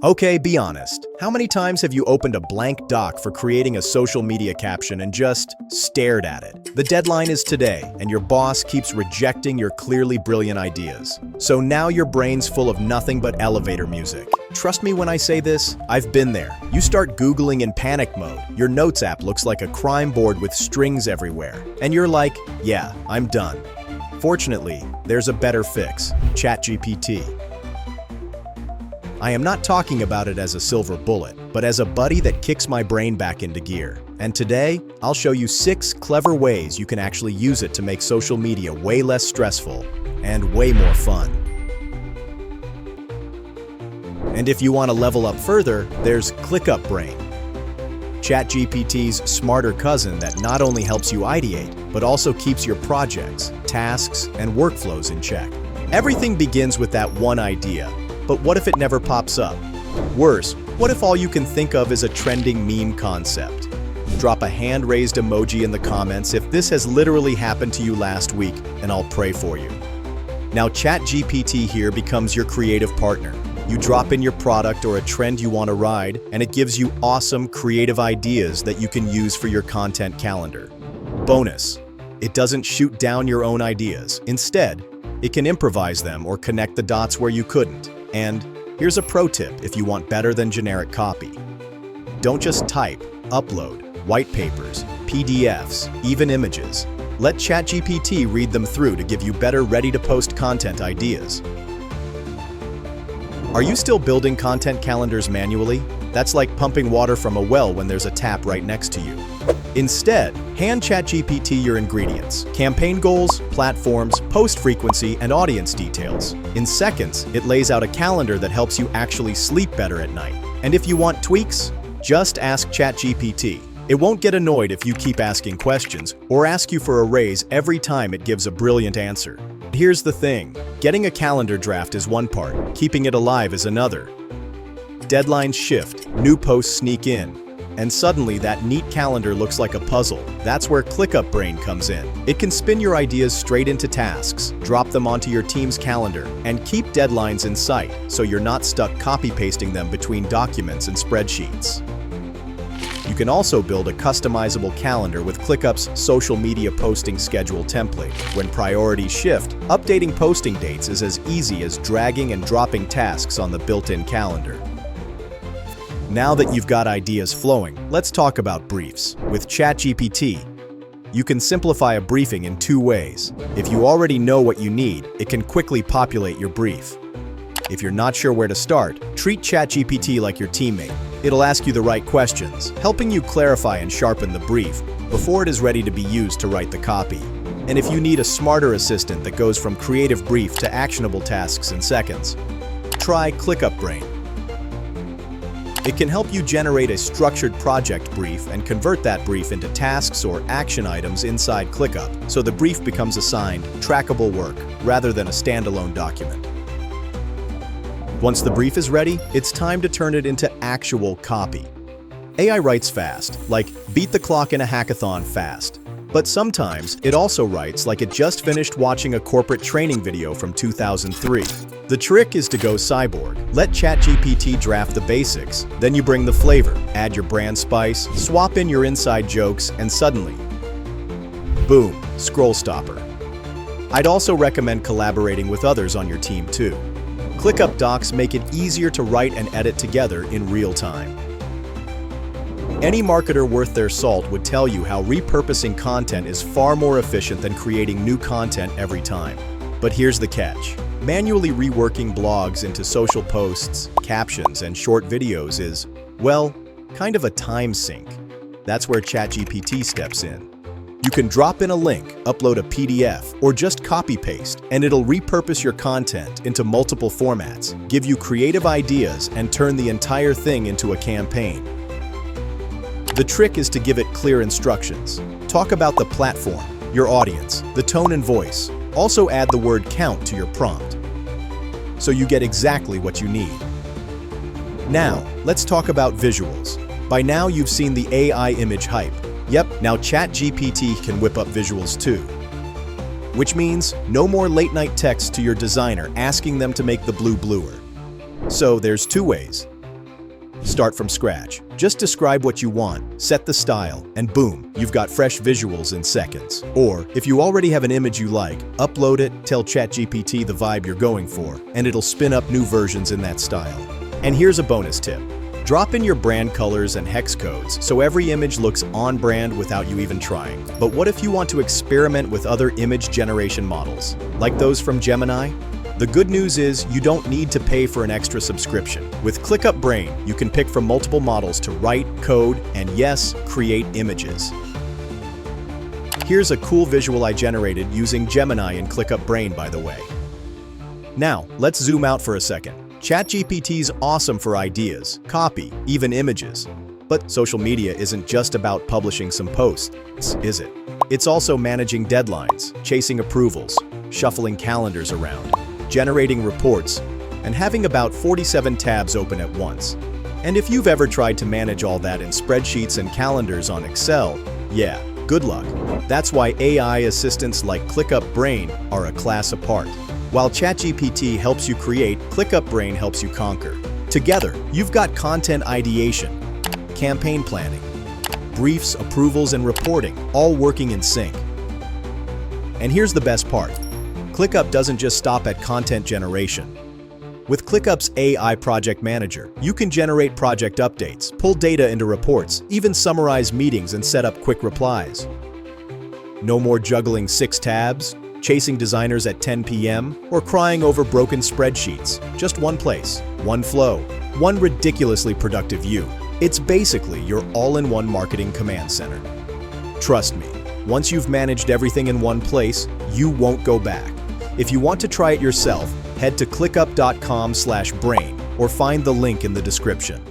Okay, be honest. How many times have you opened a blank doc for creating a social media caption and just stared at it? The deadline is today, and your boss keeps rejecting your clearly brilliant ideas. So now your brain's full of nothing but elevator music. Trust me when I say this, I've been there. You start Googling in panic mode. Your notes app looks like a crime board with strings everywhere. And you're like, yeah, I'm done. Fortunately, there's a better fix: ChatGPT. I am not talking about it as a silver bullet, but as a buddy that kicks my brain back into gear. And today, I'll show you 6 clever ways you can actually use it to make social media way less stressful and way more fun. And if you want to level up further, there's ClickUp Brain, ChatGPT's smarter cousin that not only helps you ideate, but also keeps your projects, tasks, and workflows in check. Everything begins with that one idea. But what if it never pops up? Worse, what if all you can think of is a trending meme concept? Drop a hand-raised emoji in the comments if this has literally happened to you last week, and I'll pray for you. Now ChatGPT here becomes your creative partner. You drop in your product or a trend you want to ride, and it gives you awesome, creative ideas that you can use for your content calendar. Bonus: it doesn't shoot down your own ideas. Instead, it can improvise them or connect the dots where you couldn't. And here's a pro tip if you want better than generic copy. Don't just type, upload white papers, PDFs, even images. Let ChatGPT read them through to give you better ready-to-post content ideas. Are you still building content calendars manually? That's like pumping water from a well when there's a tap right next to you. Instead, hand ChatGPT your ingredients: campaign goals, platforms, post frequency, and audience details. In seconds, it lays out a calendar that helps you actually sleep better at night. And if you want tweaks, just ask ChatGPT. It won't get annoyed if you keep asking questions or ask you for a raise every time it gives a brilliant answer. Here's the thing: getting a calendar draft is one part, keeping it alive is another. Deadlines shift, new posts sneak in, and suddenly that neat calendar looks like a puzzle. That's where ClickUp Brain comes in. It can spin your ideas straight into tasks, drop them onto your team's calendar, and keep deadlines in sight so you're not stuck copy-pasting them between documents and spreadsheets. You can also build a customizable calendar with ClickUp's social media posting schedule template. When priorities shift, updating posting dates is as easy as dragging and dropping tasks on the built-in calendar. Now that you've got ideas flowing, let's talk about briefs. With ChatGPT, you can simplify a briefing in 2 ways. If you already know what you need, it can quickly populate your brief. If you're not sure where to start, treat ChatGPT like your teammate. It'll ask you the right questions, helping you clarify and sharpen the brief before it is ready to be used to write the copy. And if you need a smarter assistant that goes from creative brief to actionable tasks in seconds, try ClickUp Brain. It can help you generate a structured project brief and convert that brief into tasks or action items inside ClickUp, so the brief becomes assigned, trackable work rather than a standalone document. Once the brief is ready, it's time to turn it into actual copy. AI writes fast, like beat the clock in a hackathon fast. But sometimes it also writes like it just finished watching a corporate training video from 2003. The trick is to go cyborg. Let ChatGPT draft the basics, then you bring the flavor, add your brand spice, swap in your inside jokes, and suddenly, boom, scroll stopper. I'd also recommend collaborating with others on your team too. ClickUp Docs make it easier to write and edit together in real time. Any marketer worth their salt would tell you how repurposing content is far more efficient than creating new content every time. But here's the catch. Manually reworking blogs into social posts, captions, and short videos is, well, kind of a time sink. That's where ChatGPT steps in. You can drop in a link, upload a PDF, or just copy-paste, and it'll repurpose your content into multiple formats, give you creative ideas, and turn the entire thing into a campaign. The trick is to give it clear instructions. Talk about the platform, your audience, the tone and voice. Also add the word count to your prompt, so you get exactly what you need. Now, let's talk about visuals. By now you've seen the AI image hype. Yep, now ChatGPT can whip up visuals too. Which means no more late-night texts to your designer asking them to make the blue bluer. So there's 2 ways. Start from scratch. Just describe what you want, set the style, and boom, you've got fresh visuals in seconds. Or, if you already have an image you like, upload it, tell ChatGPT the vibe you're going for, and it'll spin up new versions in that style. And here's a bonus tip. Drop in your brand colors and hex codes so every image looks on brand without you even trying. But what if you want to experiment with other image generation models, like those from Gemini? The good news is you don't need to pay for an extra subscription. With ClickUp Brain, you can pick from multiple models to write, code, and yes, create images. Here's a cool visual I generated using Gemini in ClickUp Brain, by the way. Now, let's zoom out for a second. ChatGPT's awesome for ideas, copy, even images. But social media isn't just about publishing some posts, is it? It's also managing deadlines, chasing approvals, shuffling calendars around, generating reports, and having about 47 tabs open at once. And if you've ever tried to manage all that in spreadsheets and calendars on Excel, yeah, good luck. That's why AI assistants like ClickUp Brain are a class apart. While ChatGPT helps you create, ClickUp Brain helps you conquer. Together, you've got content ideation, campaign planning, briefs, approvals, and reporting, all working in sync. And here's the best part. ClickUp doesn't just stop at content generation. With ClickUp's AI Project Manager, you can generate project updates, pull data into reports, even summarize meetings and set up quick replies. No more juggling 6 tabs, chasing designers at 10 p.m., or crying over broken spreadsheets. Just one place, one flow, one ridiculously productive you. It's basically your all-in-one marketing command center. Trust me, once you've managed everything in one place, you won't go back. If you want to try it yourself, head to clickup.com/brain or find the link in the description.